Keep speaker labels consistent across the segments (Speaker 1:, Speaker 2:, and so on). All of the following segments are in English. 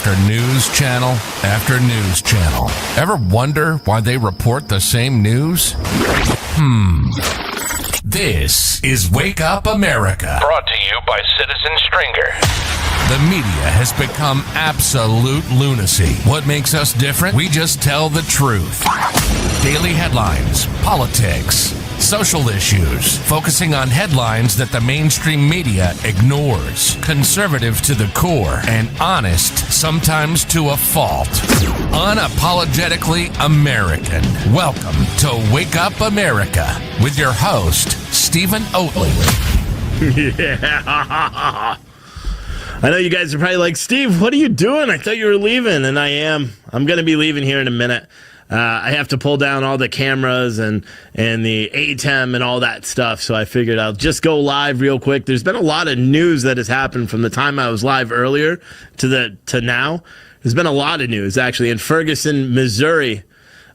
Speaker 1: after news channel after news channel. Ever wonder why they report the same news? This is Wake Up America.
Speaker 2: Brought to you by Citizen Stringer.
Speaker 1: The media has become absolute lunacy. What makes us different? We just tell the truth. Daily headlines, politics, social issues, focusing on headlines that the mainstream media ignores. Conservative to the core and honest, sometimes to a fault. Unapologetically American. Welcome to Wake Up America with your host, Stephen Oatley.
Speaker 3: Yeah. I know you guys are probably like, Steve, what are you doing? I thought you were leaving, and I am. I'm going to be leaving here in a minute. I have to pull down all the cameras and the ATEM and all that stuff, so I figured I'll just go live real quick. There's been a lot of news that has happened from the time I was live earlier to now. There's been a lot of news, actually. In Ferguson, Missouri,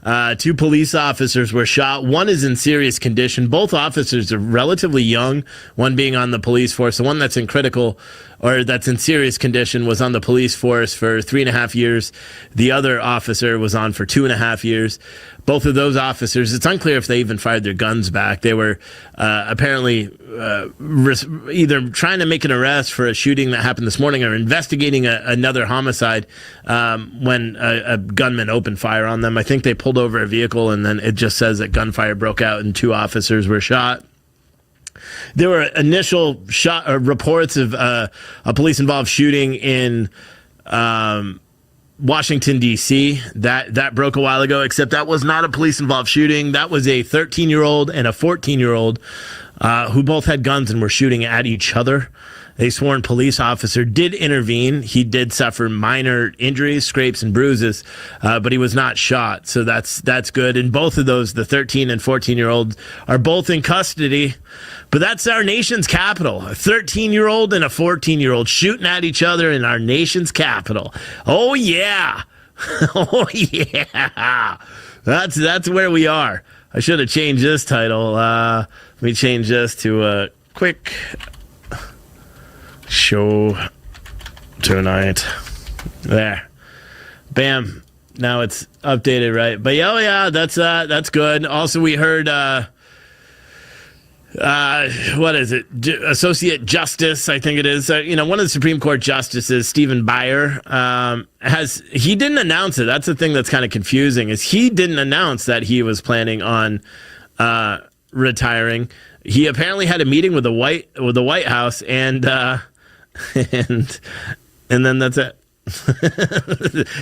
Speaker 3: 2 police officers were shot. One is in serious condition. Both officers are relatively young, one being on the police force. The one that's in critical or that's in serious condition was on the police force for 3.5 years. The other officer was on for 2.5 years. Both of those officers, it's unclear if they even fired their guns back. They were apparently either trying to make an arrest for a shooting that happened this morning or investigating another homicide when a gunman opened fire on them. I think they pulled over a vehicle, and then it just says that gunfire broke out and 2 officers were shot. There were initial reports of a police-involved shooting in Washington, D.C. That broke a while ago, except that was not a police-involved shooting. That was a 13-year-old and a 14-year-old who both had guns and were shooting at each other. A sworn police officer did intervene. He did suffer minor injuries, scrapes, and bruises, but he was not shot, so that's good. And both of those, the 13 and 14-year-olds, are both in custody. But that's our nation's capital. A 13-year-old and a 14-year-old shooting at each other in our nation's capital. Oh, yeah. Oh, yeah. That's where we are. I should have changed this title. Let me change this to a quick show tonight. There. Bam. Now it's updated, right? But yeah, that's good. Also, we heard what is it? Associate Justice, I think it is. One of the Supreme Court justices, Stephen Breyer, he didn't announce it. That's the thing that's kind of confusing, is he didn't announce that he was planning on retiring. He apparently had a meeting with the White House, and then that's it.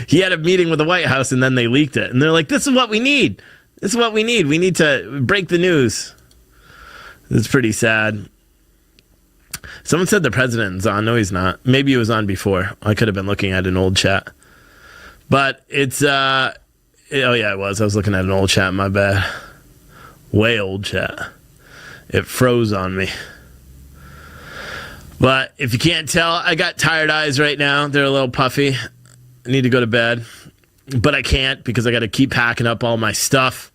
Speaker 3: He had a meeting with the White House, and then they leaked it, and they're like, "This is what we need. This is what we need. We need to break the news." It's pretty sad. Someone said the president's on. No, he's not. Maybe he was on before. I could have been looking at an old chat. But it's, oh yeah, it was. I was looking at an old chat, my bad. Way old chat. It froze on me. But if you can't tell, I got tired eyes right now. They're a little puffy. I need to go to bed. But I can't because I got to keep packing up all my stuff.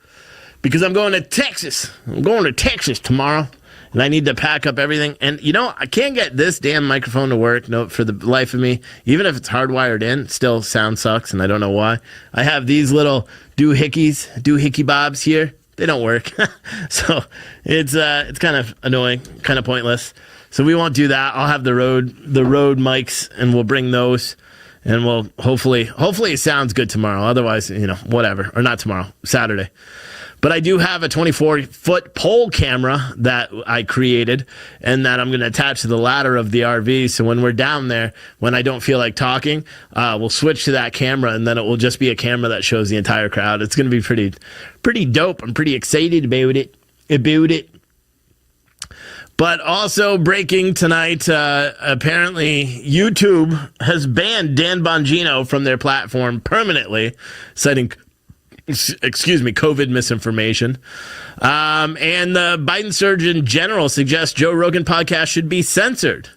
Speaker 3: Because I'm going to Texas. I'm going to Texas tomorrow. And I need to pack up everything. And, I can't get this damn microphone to work. No, for the life of me. Even if it's hardwired in, still sound sucks, and I don't know why. I have these little doohickey bobs here. They don't work. So it's kind of annoying, kind of pointless. So we won't do that. I'll have the road mics, and we'll bring those. And we'll hopefully it sounds good tomorrow. Otherwise, whatever. Or not tomorrow, Saturday. But I do have a 24-foot pole camera that I created and that I'm going to attach to the ladder of the RV. So when we're down there, when I don't feel like talking, we'll switch to that camera, and then it will just be a camera that shows the entire crowd. It's going to be pretty dope. I'm pretty excited about it. But also breaking tonight, apparently YouTube has banned Dan Bongino from their platform permanently, citing COVID misinformation. And the Biden Surgeon General suggests Joe Rogan podcast should be censored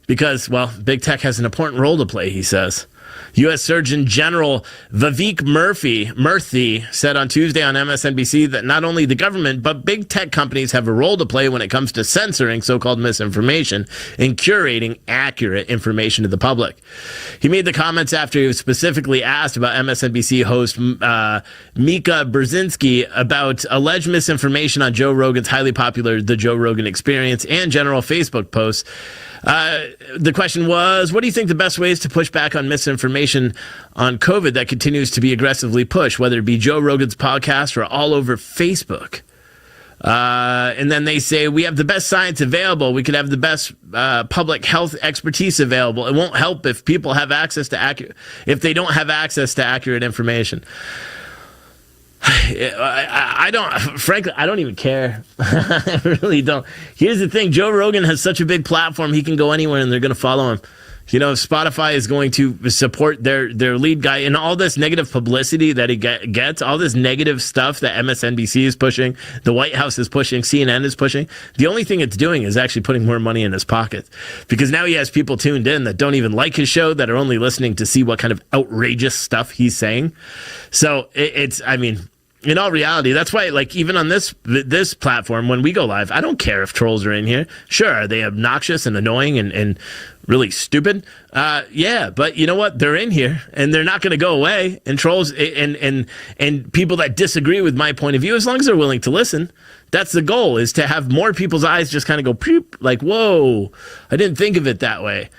Speaker 3: because, well, big tech has an important role to play, he says. U.S. Surgeon General Vivek Murthy said on Tuesday on MSNBC that not only the government, but big tech companies have a role to play when it comes to censoring so-called misinformation and curating accurate information to the public. He made the comments after he was specifically asked about MSNBC host Mika Brzezinski about alleged misinformation on Joe Rogan's highly popular The Joe Rogan Experience and general Facebook posts. The question was, what do you think the best ways to push back on misinformation on COVID that continues to be aggressively pushed, whether it be Joe Rogan's podcast or all over Facebook? And then they say, we have the best science available. We could have the best public health expertise available. It won't help if people have access to if they don't have access to accurate information. I don't, frankly, I don't even care. I really don't. Here's the thing. Joe Rogan has such a big platform. He can go anywhere and they're going to follow him. You know, Spotify is going to support their lead guy, and all this negative publicity that he gets, all this negative stuff that MSNBC is pushing, the White House is pushing, CNN is pushing. The only thing it's doing is actually putting more money in his pocket, because now he has people tuned in that don't even like his show, that are only listening to see what kind of outrageous stuff he's saying. So I mean, in all reality, that's why, like, even on this platform, when we go live, I don't care if trolls are in here. Sure, are they obnoxious and annoying and really stupid? Yeah, but you know what? They're in here, and they're not going to go away. And trolls and people that disagree with my point of view, as long as they're willing to listen, that's the goal, is to have more people's eyes just kind of go, peep, like, whoa, I didn't think of it that way.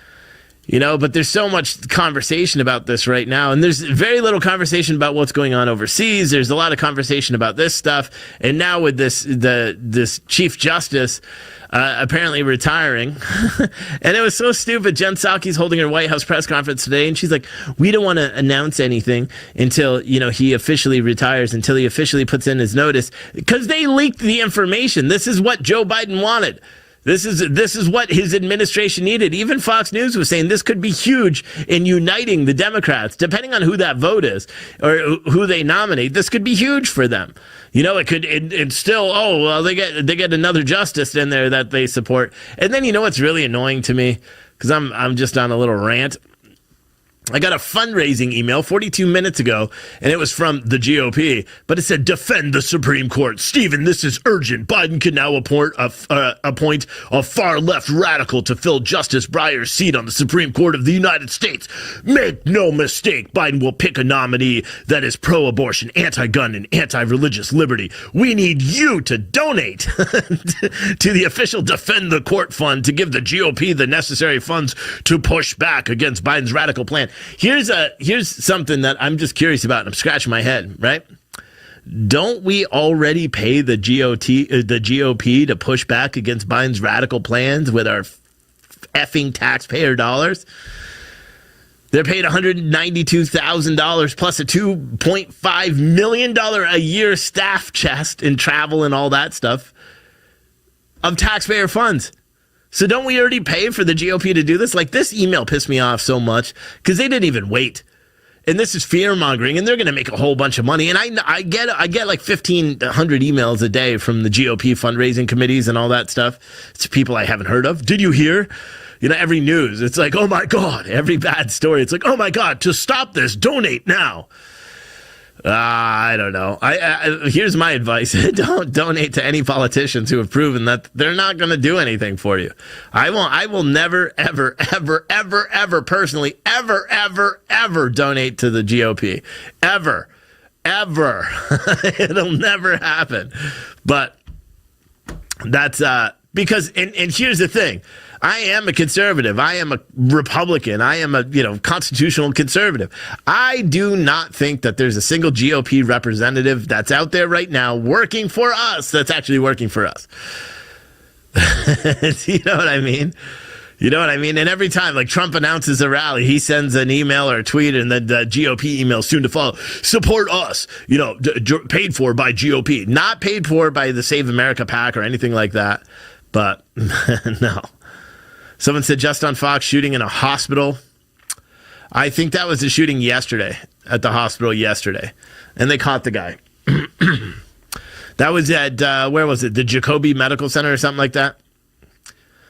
Speaker 3: You know, but there's so much conversation about this right now, and there's very little conversation about what's going on overseas. There's a lot of conversation about this stuff, and now with this Chief Justice apparently retiring, and it was so stupid. Jen Psaki's holding her White House press conference today, and she's like, "We don't want to announce anything until, you know, he officially retires, until he officially puts in his notice, because they leaked the information. This is what Joe Biden wanted." This is what his administration needed. Even Fox News was saying this could be huge in uniting the Democrats, depending on who that vote is or who they nominate. This could be huge for them. You know, it's still, oh, well, they get another justice in there that they support. And then, you know what's really annoying to me, because I'm just on a little rant. I got a fundraising email 42 minutes ago, and it was from the GOP, but it said, defend the Supreme Court. Stephen, this is urgent. Biden can now appoint a far-left radical to fill Justice Breyer's seat on the Supreme Court of the United States. Make no mistake, Biden will pick a nominee that is pro-abortion, anti-gun, and anti-religious liberty. We need you to donate to the official Defend the Court Fund to give the GOP the necessary funds to push back against Biden's radical plan. Here's something that I'm just curious about, and I'm scratching my head, right? Don't we already pay the GOP to push back against Biden's radical plans with our effing taxpayer dollars? They're paid $192,000 plus a $2.5 million a year staff chest in travel and all that stuff of taxpayer funds. So don't we already pay for the GOP to do this? Like, this email pissed me off so much because they didn't even wait. And this is fear-mongering, and they're going to make a whole bunch of money. And I get like 1,500 emails a day from the GOP fundraising committees and all that stuff. It's people I haven't heard of. Did you hear? You know, every news, it's like, oh, my God. Every bad story, it's like, oh, my God, to stop this, donate now. I don't know. Here's my advice. Don't donate to any politicians who have proven that they're not going to do anything for you. I will never, ever, ever, ever, ever personally, ever, ever, ever donate to the GOP. Ever. Ever. It'll never happen. But that's because, and here's the thing. I am a conservative. I am a Republican. I am a, constitutional conservative. I do not think that there's a single GOP representative that's out there right now working for us that's actually working for us. You know what I mean? You know what I mean? And every time, like, Trump announces a rally, he sends an email or a tweet, and then the GOP email soon to follow. Support us, paid for by GOP. Not paid for by the Save America PAC or anything like that. But no. Someone said just on Fox, shooting in a hospital. I think that was the shooting yesterday, at the hospital yesterday. And they caught the guy. That was at, where was it? The Jacoby Medical Center or something like that?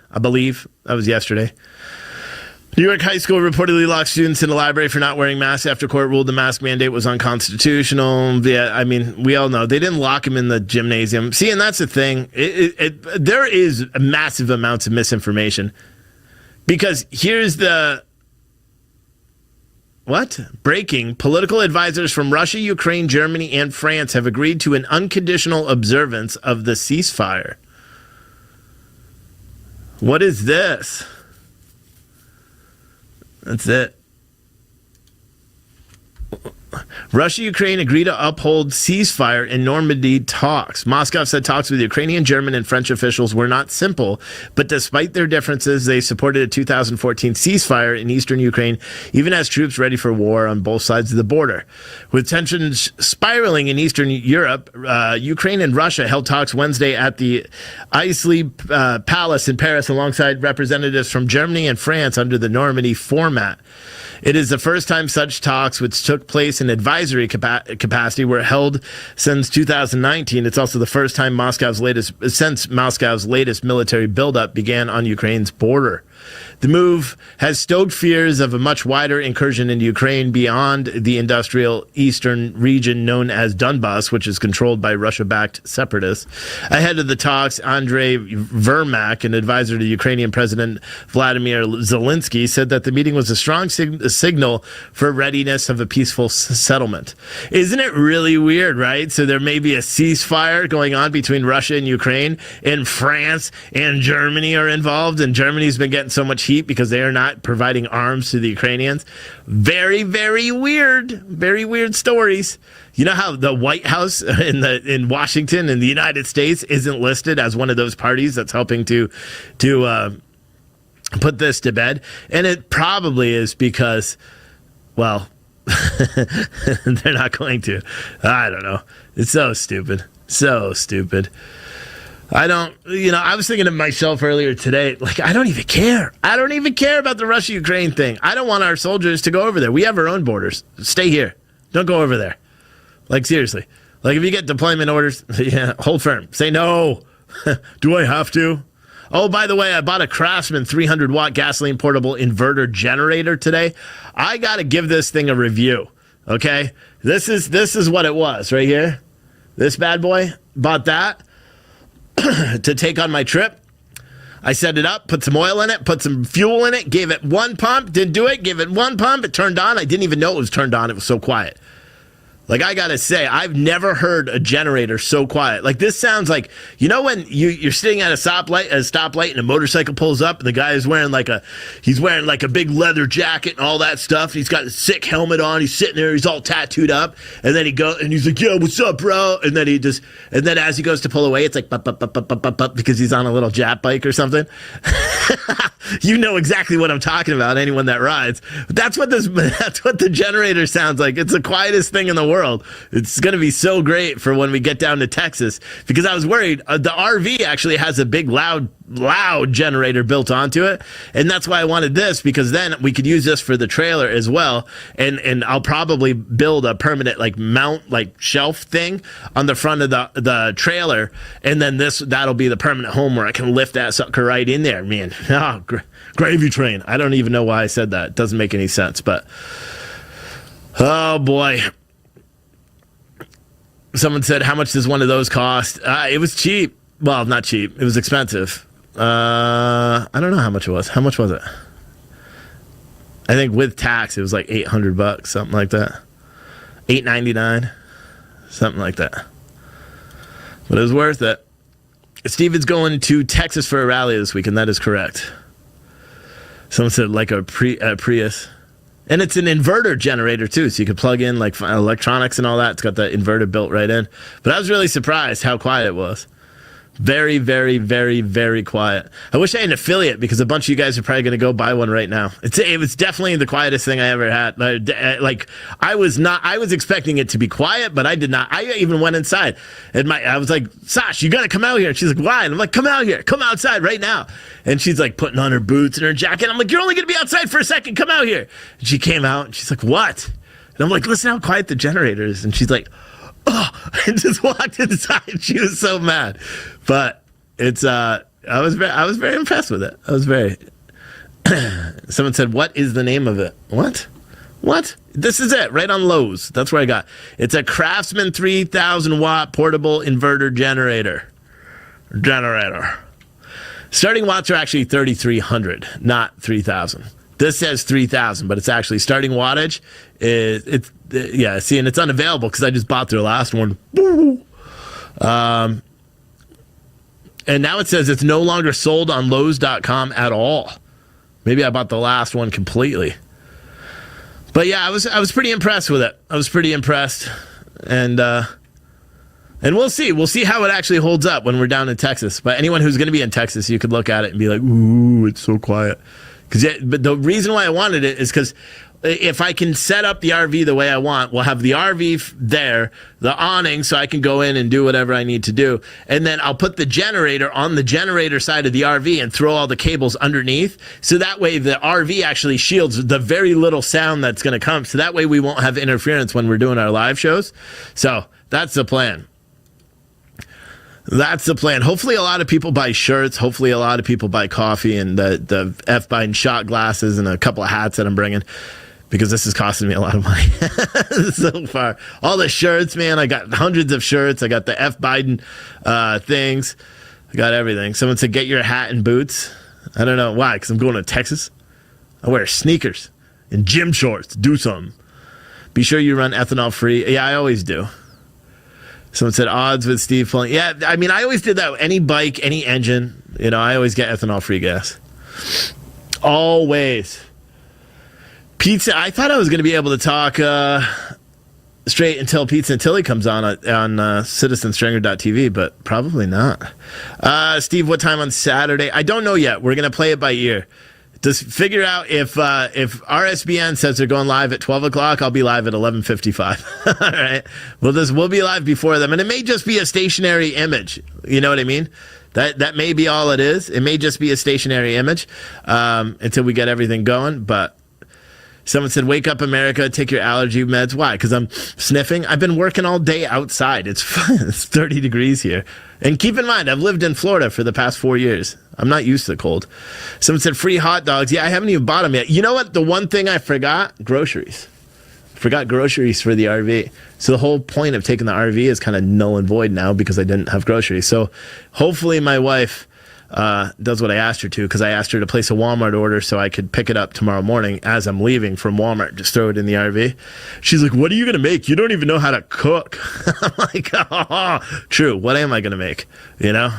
Speaker 3: I believe. That was yesterday. New York high school reportedly locked students in the library for not wearing masks after court ruled the mask mandate was unconstitutional. Yeah, I mean, we all know. They didn't lock them in the gymnasium. See, and that's the thing. There is massive amounts of misinformation. Because here's the... What? Breaking. Political advisors from Russia, Ukraine, Germany, and France have agreed to an unconditional observance of the ceasefire. What is this? That's it. Russia, Ukraine agree to uphold ceasefire in Normandy talks. Moscow said talks with Ukrainian, German, and French officials were not simple, but despite their differences, they supported a 2014 ceasefire in eastern Ukraine, even as troops ready for war on both sides of the border. With tensions spiraling in Eastern Europe, Ukraine and Russia held talks Wednesday at the Isley Palace in Paris alongside representatives from Germany and France under the Normandy format. It is the first time such talks, which took place in advisory capacity, were held since 2019. It's also the first time since Moscow's latest military buildup began on Ukraine's border. The move has stoked fears of a much wider incursion into Ukraine beyond the industrial eastern region known as Donbass, which is controlled by Russia-backed separatists. Ahead of the talks, Andrei Vermak, an advisor to Ukrainian President Vladimir Zelensky, said that the meeting was a strong signal for readiness of a peaceful settlement. Isn't it really weird, right? So there may be a ceasefire going on between Russia and Ukraine, and France and Germany are involved, and Germany's been getting so much heat because they are not providing arms to the Ukrainians. Very, very weird. Very weird stories. You know how the White House in Washington in the United States isn't listed as one of those parties that's helping to put this to bed? And it probably is because, well, they're not going to. I don't know. It's so stupid. So stupid. I was thinking to myself earlier today, like, I don't even care. I don't even care about the Russia-Ukraine thing. I don't want our soldiers to go over there. We have our own borders. Stay here. Don't go over there. Like, seriously. Like, if you get deployment orders, yeah, hold firm. Say no. Do I have to? Oh, by the way, I bought a Craftsman 300-watt gasoline portable inverter generator today. I got to give this thing a review, okay? This is what it was right here. This bad boy. Bought that to take on my trip. I set it up, put some oil in it, put some fuel in it, gave it one pump, didn't do it, gave it one pump, it turned on. I didn't even know it was turned on. It was so quiet. Like, I gotta say, I've never heard a generator so quiet. Like, this sounds like, you know when you're sitting at a stoplight and a motorcycle pulls up and the guy is wearing like a big leather jacket and all that stuff. He's got a sick helmet on. He's sitting there. He's all tattooed up. And then he's like, "Yo, what's up, bro?" And then as he goes to pull away, it's like, bup, bup, bup, bup, bup, bup, bup, because he's on a little Jap bike or something. You know exactly what I'm talking about, anyone that rides. That's what the generator sounds like. It's the quietest thing in the world. It's going to be so great for when we get down to Texas, because I was worried. The RV actually has a big loud generator built onto it, and that's why I wanted this, because then we could use this for the trailer as well, and I'll probably build a permanent mount shelf thing on the front of the trailer, and then that'll be the permanent home where I can lift that sucker right in there, man. Oh, gravy train. I don't even know why I said that. It doesn't make any sense, but oh boy. Someone said, how much does one of those cost? It was cheap. Well, not cheap. It was expensive. I don't know how much it was. How much was it? I think with tax, it was like $800, something like that. $8.99, something like that. But it was worth it. Steven's going to Texas for a rally this weekend. That is correct. Someone said like a Prius. And it's an inverter generator, too, so you could plug in like electronics and all that. It's got the inverter built right in. But I was really surprised how quiet it was. Very, very, very, very quiet. I wish I had an affiliate, because a bunch of you guys are probably going to go buy one right now. It was definitely the quietest thing I ever had. I was expecting it to be quiet, but I did not. I even went inside. And I was like, Sash, you got to come out here. And she's like, why? And I'm like, come out here. Come outside right now. And she's like putting on her boots and her jacket. I'm like, you're only going to be outside for a second. Come out here. And she came out and she's like, what? And I'm like, listen how quiet the generator is. And she's like, oh, and just walked inside. She was so mad. But it's I was very impressed with it. I was very Someone said, what is the name of it? What? This is it, right on Lowe's. That's where I got. It's a Craftsman 3,000 watt portable inverter generator. Starting watts are actually 3,300, not 3,000. This says 3,000, but it's actually starting wattage. See, and it's unavailable because I just bought their last one. And now it says it's no longer sold on Lowe's.com at all. Maybe I bought the last one completely. But yeah, I was pretty impressed with it. I was pretty impressed, and we'll see. We'll see how it actually holds up when we're down in Texas. But anyone who's going to be in Texas, you could look at it and be like, "Ooh, it's so quiet." But the reason why I wanted it is because if I can set up the RV the way I want, we'll have the RV there, the awning, so I can go in and do whatever I need to do. And then I'll put the generator on the generator side of the RV and throw all the cables underneath. So that way the RV actually shields the very little sound that's going to come. So that way we won't have interference when we're doing our live shows. So that's the plan. That's the plan. Hopefully a lot of people buy shirts. Hopefully a lot of people buy coffee and the F. Biden shot glasses and a couple of hats that I'm bringing, because this is costing me a lot of money so far. All the shirts, man. I got hundreds of shirts. I got the F. Biden things. I got everything. Someone said, get your hat and boots. I don't know why, because I'm going to Texas. I wear sneakers and gym shorts. Do something. Be sure you run ethanol free. Yeah, I always do. Someone said odds with Steve pulling. Yeah, I mean, I always did that. Any bike, any engine, I always get ethanol-free gas. Always. Pizza. I thought I was going to be able to talk straight until Pizza and Tilly comes on citizenstringer.tv, but probably not. Steve, what time on Saturday? I don't know yet. We're going to play it by ear. Just figure out if RSBN says they're going live at 12 o'clock, I'll be live at 11:55. All right. We'll be live before them. And it may just be a stationary image. You know what I mean? That may be all it is. It may just be a stationary image until we get everything going. But someone said, wake up, America, take your allergy meds. Why? Because I'm sniffing. I've been working all day outside. It's 30 degrees here. And keep in mind, I've lived in Florida for the past 4 years. I'm not used to the cold. Someone said free hot dogs. Yeah, I haven't even bought them yet. You know what? The one thing I forgot? Groceries. I forgot groceries for the RV. So the whole point of taking the RV is kind of null and void now because I didn't have groceries. So hopefully my wife does what I asked her to, because I asked her to place a Walmart order so I could pick it up tomorrow morning as I'm leaving from Walmart. Just throw it in the RV. She's like, what are you going to make? You don't even know how to cook. I'm like, oh, true. What am I going to make? I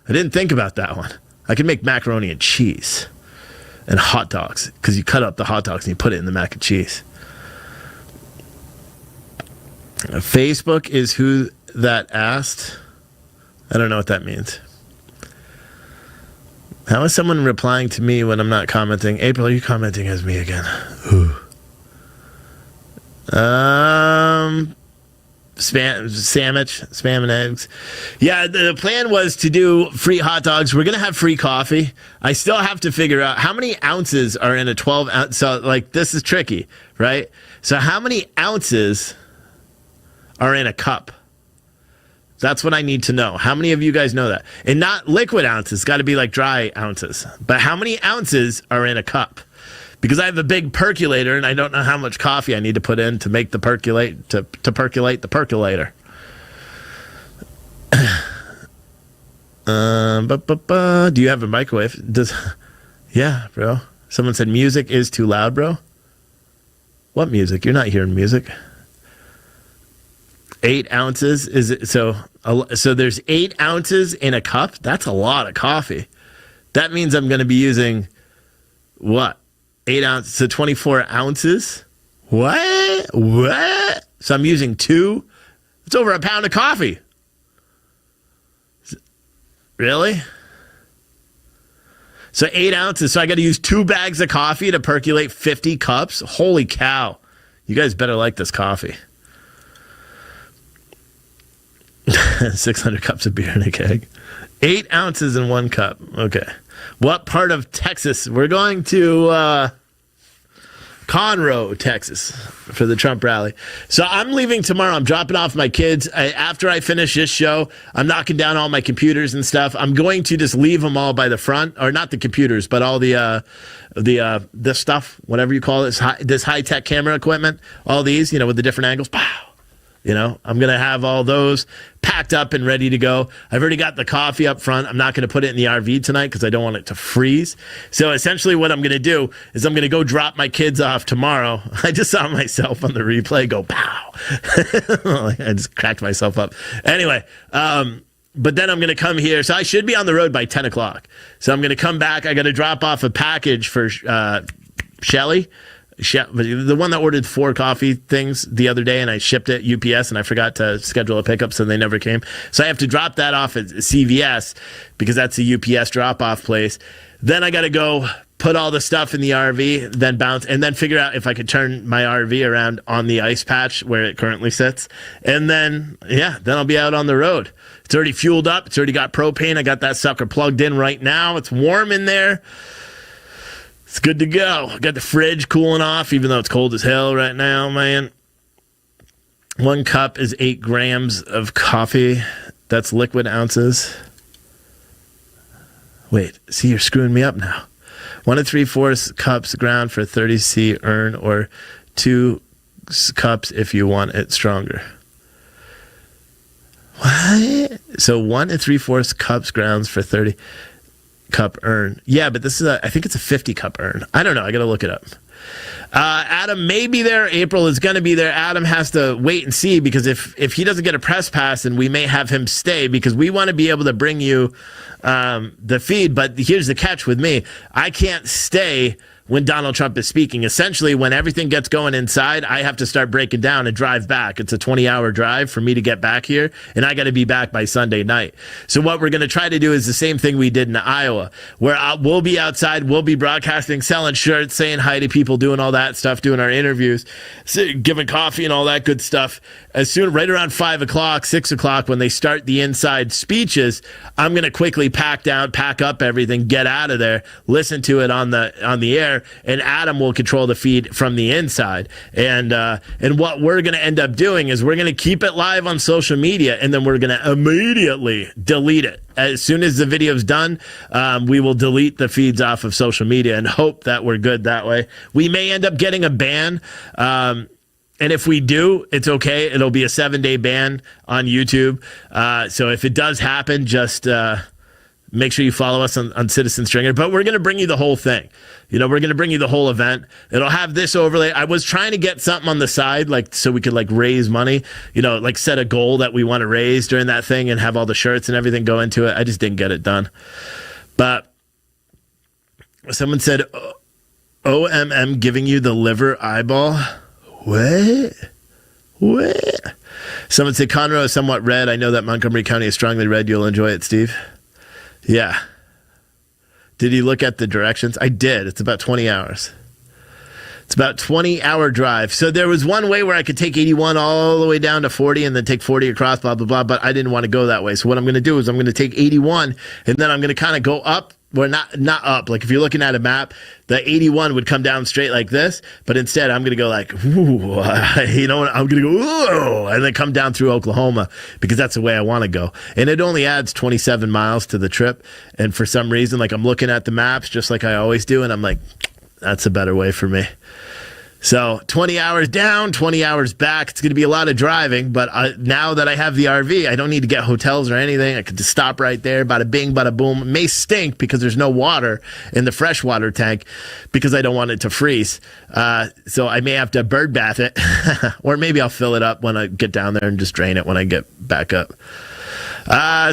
Speaker 3: didn't think about that one. I can make macaroni and cheese and hot dogs, because you cut up the hot dogs and you put it in the mac and cheese. Facebook is who that asked. I don't know what that means. How is someone replying to me when I'm not commenting? April, are you commenting as me again? Ooh. Spam and eggs. Yeah, the plan was to do free hot dogs. We're going to have free coffee. I still have to figure out how many ounces are in a 12 ounce. So, this is tricky, right? So how many ounces are in a cup? That's what I need to know. How many of you guys know that? And not liquid ounces. Got to be like dry ounces. But how many ounces are in a cup? Because I have a big percolator and I don't know how much coffee I need to put in to make the percolate to percolate the percolator. Do you have a microwave? Yeah, bro. Someone said music is too loud, bro. What music? You're not hearing music. 8 ounces is it? So there's 8 ounces in a cup. That's a lot of coffee. That means I'm going to be using what? 8 ounces, so 24 ounces. What? So I'm using 2. It's over a pound of coffee. Really? So 8 ounces. So I got to use 2 bags of coffee to percolate 50 cups. Holy cow! You guys better like this coffee. 600 cups of beer in a keg. 8 ounces in 1 cup. Okay. What part of Texas? We're going to Conroe, Texas, for the Trump rally. So I'm leaving tomorrow. I'm dropping off my kids. After I finish this show, I'm knocking down all my computers and stuff. I'm going to just leave them all by the front, or not the computers, but all the stuff, whatever you call it, this high-tech camera equipment, all these, with the different angles. Pow! I'm going to have all those packed up and ready to go. I've already got the coffee up front. I'm not going to put it in the RV tonight because I don't want it to freeze. So essentially what I'm going to do is I'm going to go drop my kids off tomorrow. I just saw myself on the replay go, pow. I just cracked myself up. Anyway, but then I'm going to come here. So I should be on the road by 10 o'clock. So I'm going to come back. I got to drop off a package for Shelly. The one that ordered 4 coffee things the other day, and I shipped it UPS, and I forgot to schedule a pickup, so they never came. So I have to drop that off at CVS because that's the UPS drop-off place. Then I got to go put all the stuff in the RV, then bounce, and then figure out if I could turn my RV around on the ice patch where it currently sits. And then, then I'll be out on the road. It's already fueled up. It's already got propane. I got that sucker plugged in right now. It's warm in there. It's good to go. I got the fridge cooling off, even though it's cold as hell right now, man. 1 cup is 8 grams of coffee. That's liquid ounces. Wait, see, you're screwing me up now. 1 3/4 cups ground for 30 C urn, or 2 cups if you want it stronger. What? So 1 3/4 cups grounds for 30 cup urn. Yeah, but this is I think it's a 50 cup urn. I don't know. I got to look it up. Adam may be there. April is going to be there. Adam has to wait and see, because if he doesn't get a press pass, then we may have him stay, because we want to be able to bring you the feed. But here's the catch with me. I can't stay when Donald Trump is speaking. Essentially, when everything gets going inside, I have to start breaking down and drive back. It's a 20-hour drive for me to get back here, and I got to be back by Sunday night. So what we're going to try to do is the same thing we did in Iowa, where we'll be outside, we'll be broadcasting, selling shirts, saying hi to people, doing all that stuff, doing our interviews, giving coffee and all that good stuff. As soon, right around 5 o'clock, 6 o'clock, when they start the inside speeches, I'm going to quickly pack up everything, get out of there, listen to it on the air, and Adam will control the feed from the inside. And what we're going to end up doing is we're going to keep it live on social media, and then we're going to immediately delete it. As soon as the video's done, we will delete the feeds off of social media and hope that we're good that way. We may end up getting a ban. And if we do, it's okay. It'll be a 7-day ban on YouTube. So if it does happen, just make sure you follow us on Citizen Stringer. But we're going to bring you the whole thing. We're going to bring you the whole event. It'll have this overlay. I was trying to get something on the side, so we could raise money, set a goal that we want to raise during that thing and have all the shirts and everything go into it. I just didn't get it done. But someone said, OMM giving you the liver eyeball. What? Someone said Conroe is somewhat red. I know that Montgomery County is strongly red. You'll enjoy it, Steve. Yeah. Did you look at the directions? I did. It's about 20 hours. It's about 20-hour drive. So there was one way where I could take 81 all the way down to 40 and then take 40 across, blah, blah, blah. But I didn't want to go that way. So what I'm going to do is I'm going to take 81 and then I'm going to kind of go up. Well, not up. If you're looking at a map, the 81 would come down straight like this, but instead I'm going to go ooh, I'm going to go, ooh, and then come down through Oklahoma, because that's the way I want to go. And it only adds 27 miles to the trip. And for some reason, I'm looking at the maps just like I always do, and I'm like, that's a better way for me. So 20 hours down, 20 hours back. It's going to be a lot of driving, but now that I have the RV, I don't need to get hotels or anything. I could just stop right there, bada bing, bada boom. It may stink because there's no water in the freshwater tank because I don't want it to freeze. So I may have to bird bath it, or maybe I'll fill it up when I get down there and just drain it when I get back up.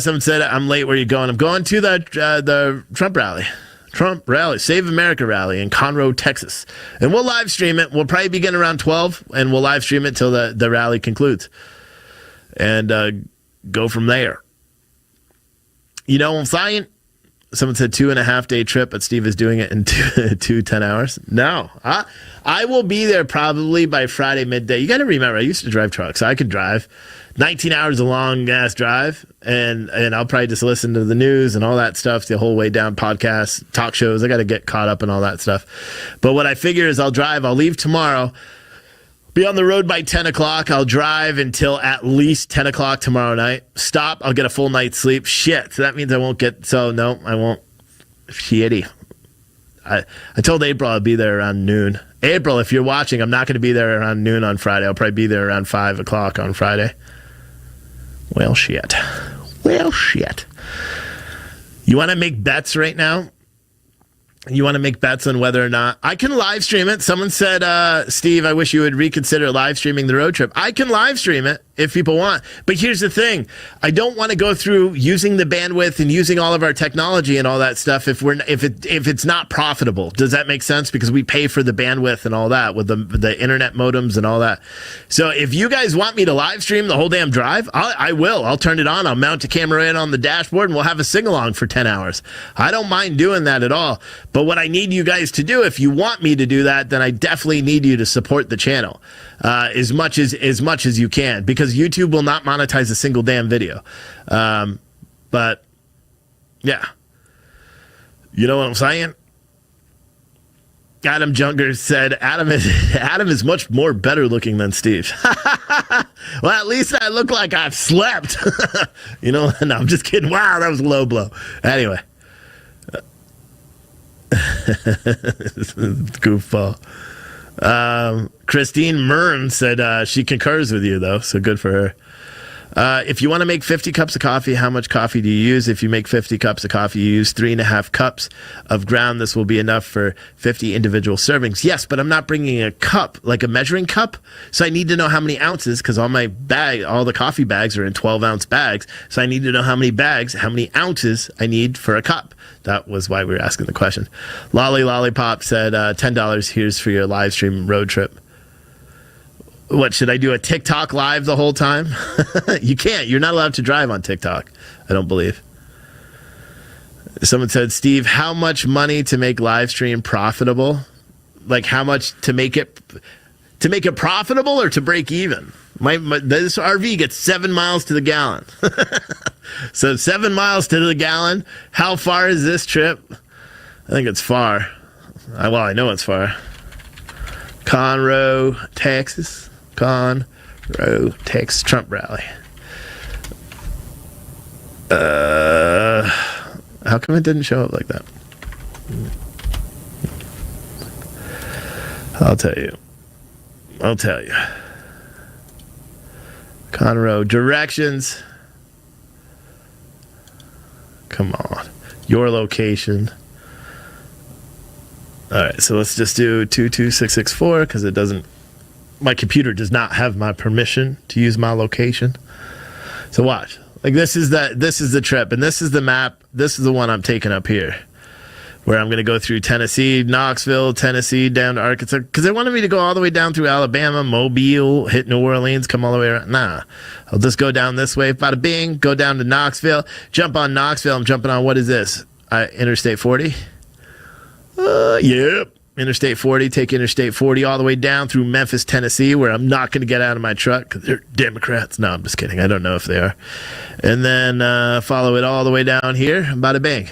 Speaker 3: Someone said, I'm late. Where are you going? I'm going to the Trump rally, Save America rally in Conroe, Texas. And we'll live stream it. We'll probably begin around 12, and we'll live stream it till the rally concludes. And go from there. I'm saying? Someone said 2.5 day trip, but Steve is doing it in two 10 hours. No, I will be there probably by Friday midday. You got to remember, I used to drive trucks. So I could drive 19 hours a long ass drive, and I'll probably just listen to the news and all that stuff the whole way down, podcasts, talk shows. I got to get caught up in all that stuff. But what I figure is I'll leave tomorrow, be on the road by 10 o'clock. I'll drive until at least 10 o'clock tomorrow night. Stop. I'll get a full night's sleep. Shit. So that means I won't get, so no, I won't. Shitty. I told April I'll be there around noon. April, if you're watching, I'm not going to be there around noon on Friday. I'll probably be there around 5 o'clock on Friday. Well, shit. You want to make bets right now? You want to make bets on whether or not I can live stream it? Someone said, Steve, I wish you would reconsider live streaming the road trip. I can live stream it if people want. But here's the thing. I don't want to go through using the bandwidth and using all of our technology and all that stuff if it's not profitable. Does that make sense? Because we pay for the bandwidth and all that with the internet modems and all that. So if you guys want me to live stream the whole damn drive, I will. I'll turn it on. I'll mount a camera in on the dashboard and we'll have a sing-along for 10 hours. I don't mind doing that at all. But what I need you guys to do, if you want me to do that, then I definitely need you to support the channel as much as you can, because YouTube will not monetize a single damn video. But yeah, you know what I'm saying? Adam Junger said Adam is much more better looking than Steve. Well, at least I look like I've slept. You know, no, I'm just kidding. Wow, that was a low blow. Anyway. Goofball. Christine Mern said she concurs with you, though, so good for her. If you want to make 50 cups of coffee, how much coffee do you use? If you make 50 cups of coffee, you use 3.5 cups of ground. This will be enough for 50 individual servings. Yes, but I'm not bringing a cup, like a measuring cup. So I need to know how many ounces, because all the coffee bags are in 12-ounce bags. So I need to know how many ounces I need for a cup. That was why we were asking the question. Lollipop said, $10, here's for your live stream road trip. What, should I do a TikTok live the whole time? You can't. You're not allowed to drive on TikTok, I don't believe. Someone said, Steve, how much money to make live stream profitable? Like how much to make it profitable or to break even? This RV gets 7 miles to the gallon. So 7 miles to the gallon. How far is this trip? I think it's far. Well, I know it's far. Conroe, Texas. Trump rally. How come it didn't show up like that? I'll tell you. Conroe directions. Come on. Your location. All right, so let's just do 22664 because it doesn't. My computer does not have my permission to use my location. So watch. Like this is the trip, and this is the map. This is the one I'm taking up here, where I'm going to go through Tennessee, Knoxville, Tennessee, down to Arkansas, because they wanted me to go all the way down through Alabama, Mobile, hit New Orleans, come all the way around. Nah, I'll just go down this way, bada bing, go down to Knoxville, jump on Knoxville. I'm jumping on, what is this? Interstate 40? Yep. Interstate 40, take Interstate 40 all the way down through Memphis, Tennessee, where I'm not going to get out of my truck because they're Democrats. No, I'm just kidding. I don't know if they are. And then follow it all the way down here, bada bing.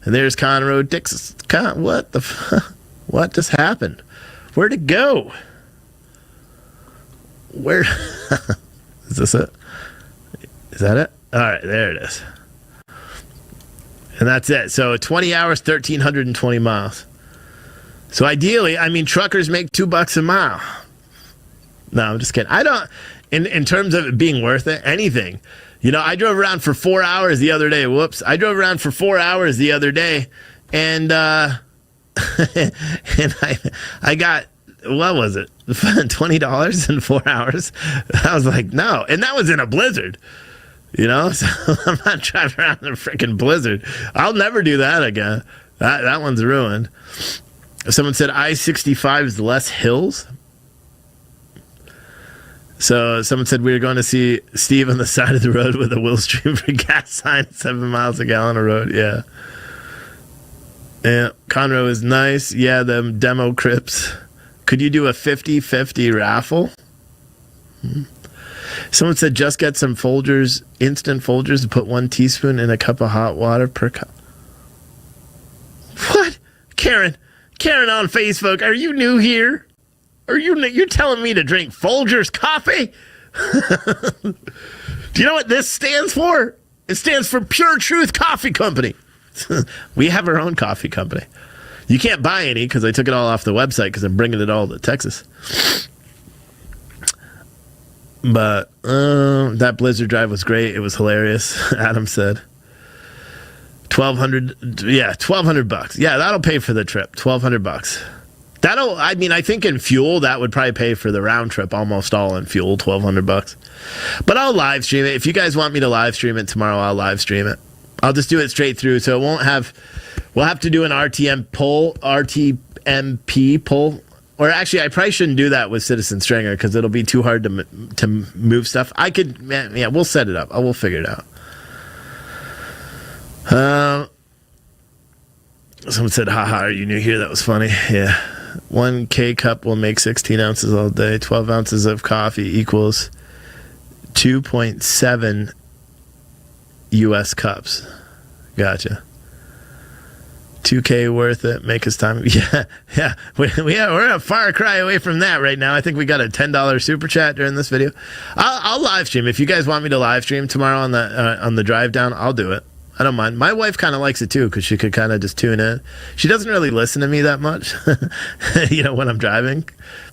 Speaker 3: And there's Conroe, Texas. What what just happened? Where'd it go? Where? Is this it? Is that it? All right, there it is. And that's it. So 20 hours, 1,320 miles. So ideally, I mean, truckers make $2 a mile. No, I'm just kidding. I don't, in terms of it being worth it, anything. You know, I drove around for 4 hours the other day. Whoops. I drove around for 4 hours the other day, and and I got, what was it? $20 in 4 hours? I was like, no. And that was in a blizzard. You know, so I'm not driving around in a freaking blizzard. I'll never do that again. That one's ruined. Someone said I-65 is less hills. So someone said we were going to see Steve on the side of the road with a Will Stream for gas sign, 7 miles a gallon of road. Yeah. Yeah, Conroe is nice. Yeah, them demo crips. Could you do a 50-50 raffle? Someone said just get some Folgers, instant Folgers, and put 1 teaspoon in a cup of hot water per cup. What? Karen on Facebook, are you new here? You're telling me to drink Folgers coffee? Do you know what this stands for? It stands for Pure Truth Coffee Company. We have our own coffee company. You can't buy any because I took it all off the website because I'm bringing it all to Texas. But that Blizzard drive was great. It was hilarious. Adam said. $1,200. Yeah, that'll pay for the trip. $1,200. I think in fuel, that would probably pay for the round trip, almost all in fuel, $1,200. But I'll live stream it. If you guys want me to live stream it tomorrow, I'll live stream it. I'll just do it straight through, so it won't have, we'll have to do an RTMP poll. Or actually, I probably shouldn't do that with Citizen Stringer because it'll be too hard to move stuff. We'll set it up. We'll figure it out. Someone said, haha, are you new here? That was funny. Yeah. 1 K-cup will make 16 ounces all day. 12 ounces of coffee equals 2.7 U.S. cups. Gotcha. 2K worth it. Make us time. Yeah. We're a far cry away from that right now. I think we got a $10 super chat during this video. I'll live stream. If you guys want me to live stream tomorrow on the drive down, I'll do it. I don't mind. My wife kind of likes it too because she could kind of just tune in. She doesn't really listen to me that much, when I'm driving.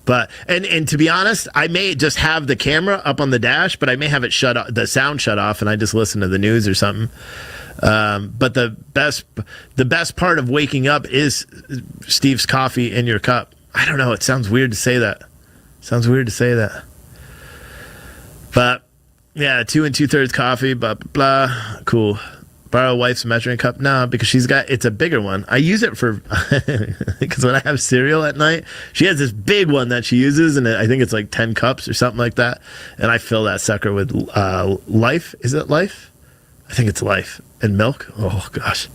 Speaker 3: But and to be honest, I may just have the camera up on the dash, but I may have it shut off, the sound shut off, and I just listen to the news or something. But the best part of waking up is Steve's coffee in your cup. I don't know. It sounds weird to say that. But yeah, 2 2/3 coffee. Blah blah blah. Cool. Borrow wife's measuring cup? No, because it's a bigger one. I use it for, because when I have cereal at night, she has this big one that she uses, and I think it's like 10 cups or something like that. And I fill that sucker with Life. Is it Life? I think it's Life. And milk. Oh, gosh.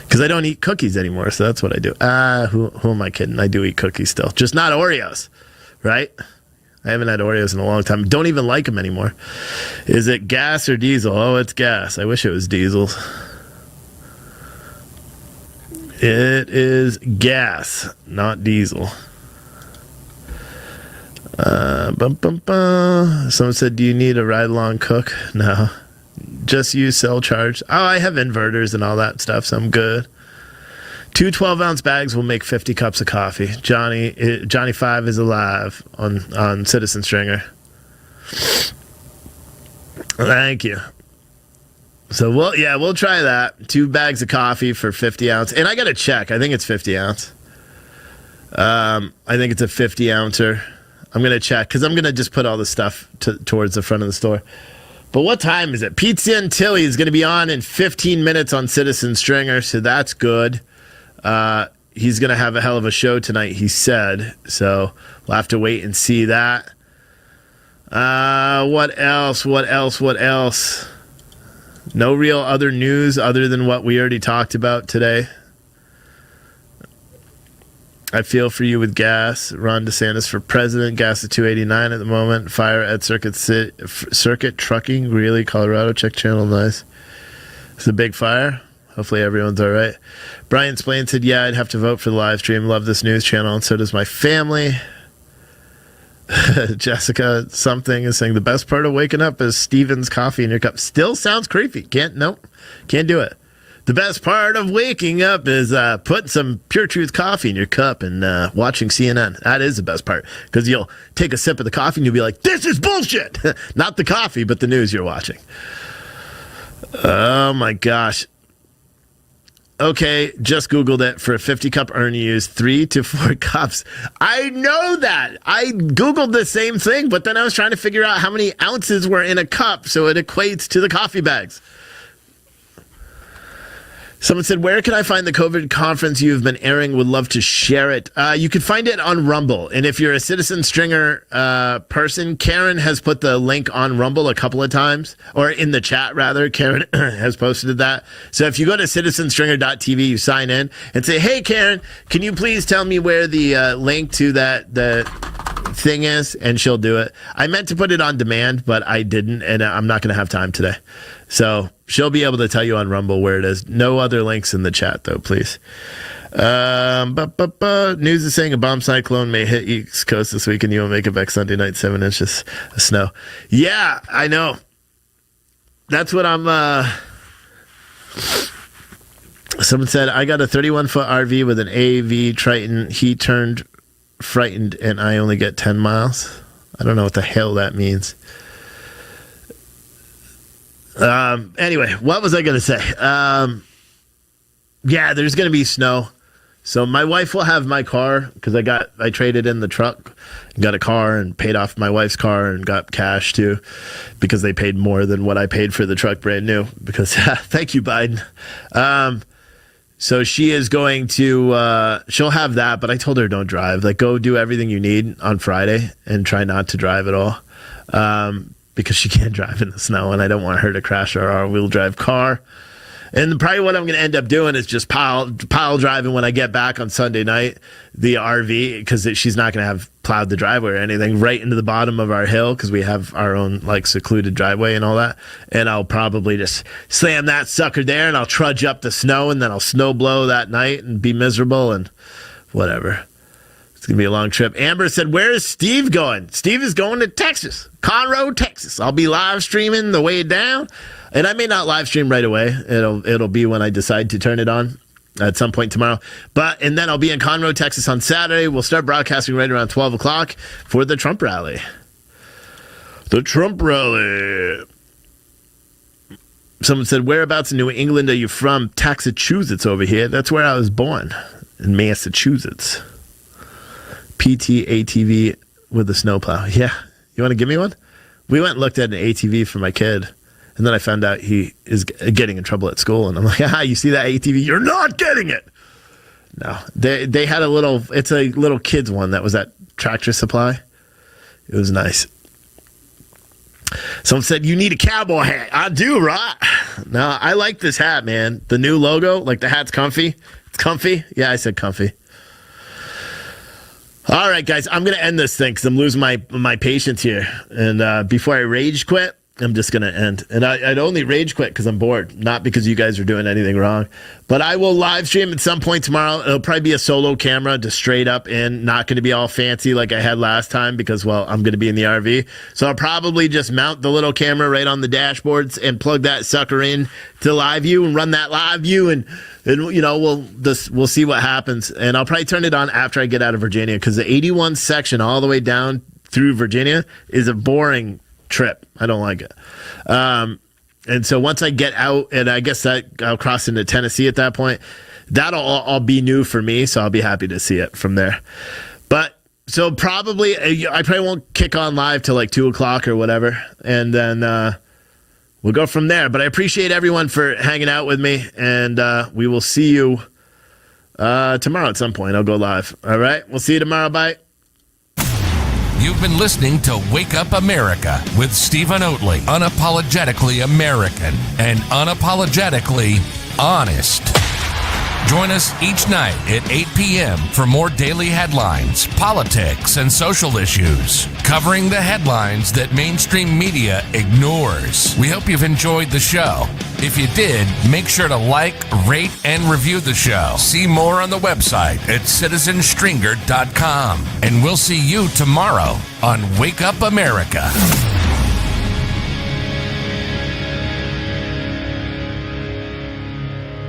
Speaker 3: Because I don't eat cookies anymore, so that's what I do. Who am I kidding? I do eat cookies still. Just not Oreos, right? I haven't had Oreos in a long time. Don't even like them anymore. Is it gas or diesel? Oh, it's gas. I wish it was diesel. It is gas, not diesel. Someone said, do you need a ride-along cook? No. Just use cell charge. Oh, I have inverters and all that stuff, so I'm good. 2 12-ounce bags will make 50 cups of coffee. Johnny 5 is alive on Citizen Stringer. Thank you. So we'll try that. 2 bags of coffee for 50 ounce. And I got to check. I think it's 50 ounce. I think it's a 50 ouncer. I'm going to check because I'm going to just put all the stuff towards the front of the store. But what time is it? Pizza and Tilly is going to be on in 15 minutes on Citizen Stringer, so that's good. He's going to have a hell of a show tonight, he said. So we'll have to wait and see that. What else? No real other news other than what we already talked about today. I feel for you with gas. Ron DeSantis for president. Gas at $2.89 at the moment. Fire at Circuit Trucking, Greeley, Colorado. Check channel, nice. It's a big fire. Hopefully everyone's all right. Brian Splain said, yeah, I'd have to vote for the live stream. Love this news channel, and so does my family. Jessica something is saying, the best part of waking up is Steven's coffee in your cup. Still sounds creepy. Can't do it. The best part of waking up is putting some Pure Truth coffee in your cup and watching CNN. That is the best part, because you'll take a sip of the coffee and you'll be like, this is bullshit. Not the coffee, but the news you're watching. Oh, my gosh. Okay, just Googled it. For a 50-cup urn, you use 3 to 4 cups. I know that. I Googled the same thing, but then I was trying to figure out how many ounces were in a cup so it equates to the coffee bags. Someone said, where can I find the COVID conference you've been airing? Would love to share it. You can find it on Rumble. And if you're a Citizen Stringer person, Karen has put the link on Rumble a couple of times, or in the chat, rather. Karen has posted that. So if you go to citizenstringer.tv, you sign in and say, hey, Karen, can you please tell me where the link to the thing is? And she'll do it. I meant to put it on demand, but I didn't, and I'm not going to have time today. So she'll be able to tell you on Rumble where it is. No other links in the chat, though, please. News is saying a bomb cyclone may hit East Coast this weekend. You will make it back Sunday night, 7 inches of snow. Yeah, I know. That's what I'm... Someone said, I got a 31-foot RV with an AV Triton. He turned frightened, and I only get 10 miles. I don't know what the hell that means. Anyway, what was I going to say? Yeah, there's going to be snow. So my wife will have my car because I traded in the truck, got a car and paid off my wife's car and got cash too because they paid more than what I paid for the truck brand new because thank you, Biden. So she is going to, she'll have that, but I told her don't drive. Like, go do everything you need on Friday and try not to drive at all. Because she can't drive in the snow, and I don't want her to crash our all-wheel drive car. And probably what I'm going to end up doing is just pile driving when I get back on Sunday night, the RV, because she's not going to have plowed the driveway or anything, right into the bottom of our hill, because we have our own, like, secluded driveway and all that. And I'll probably just slam that sucker there, and I'll trudge up the snow, and then I'll snow blow that night and be miserable and whatever. It's going to be a long trip. Amber said, where is Steve going? Steve is going to Texas, Conroe, Texas. I'll be live streaming the way down. And I may not live stream right away. It'll be when I decide to turn it on at some point tomorrow. And then I'll be in Conroe, Texas on Saturday. We'll start broadcasting right around 12 o'clock for the Trump rally. The Trump rally. Someone said, whereabouts in New England are you from? Massachusetts over here. That's where I was born, in Massachusetts. PT-ATV with a snowplow. Yeah. You want to give me one? We went and looked at an ATV for my kid, and then I found out he is getting in trouble at school, and I'm like, you see that ATV? You're not getting it! No. They had it's a little kid's one that was at Tractor Supply. It was nice. Someone said, you need a cowboy hat. I do, right? No, I like this hat, man. The new logo, like the hat's comfy. It's comfy. Yeah, I said comfy. All right, guys, I'm going to end this thing because I'm losing my patience here. And before I rage quit, I'm just going to end. And I'd only rage quit because I'm bored, not because you guys are doing anything wrong. But I will live stream at some point tomorrow. It'll probably be a solo camera, just straight up in, not going to be all fancy like I had last time because, well, I'm going to be in the RV. So I'll probably just mount the little camera right on the dashboards and plug that sucker in to live view and run that live view and you know, we'll see what happens. And I'll probably turn it on after I get out of Virginia because the 81 section all the way down through Virginia is a boring trip. I don't like it. And so once I get out, and I guess that I'll cross into Tennessee at that point, that'll all be new for me. So I'll be happy to see it from there. But so probably, I probably won't kick on live till like 2 o'clock or whatever. And then, we'll go from there. But I appreciate everyone for hanging out with me. And we will see you tomorrow at some point. I'll go live. All right. We'll see you tomorrow. Bye.
Speaker 1: You've been listening to Wake Up America with Stephen Oatley. Unapologetically American and unapologetically honest. Join us each night at 8 p.m. for more daily headlines, politics, and social issues, covering the headlines that mainstream media ignores. We hope you've enjoyed the show. If you did, make sure to like, rate, and review the show. See more on the website at citizenstringer.com. And we'll see you tomorrow on Wake Up America.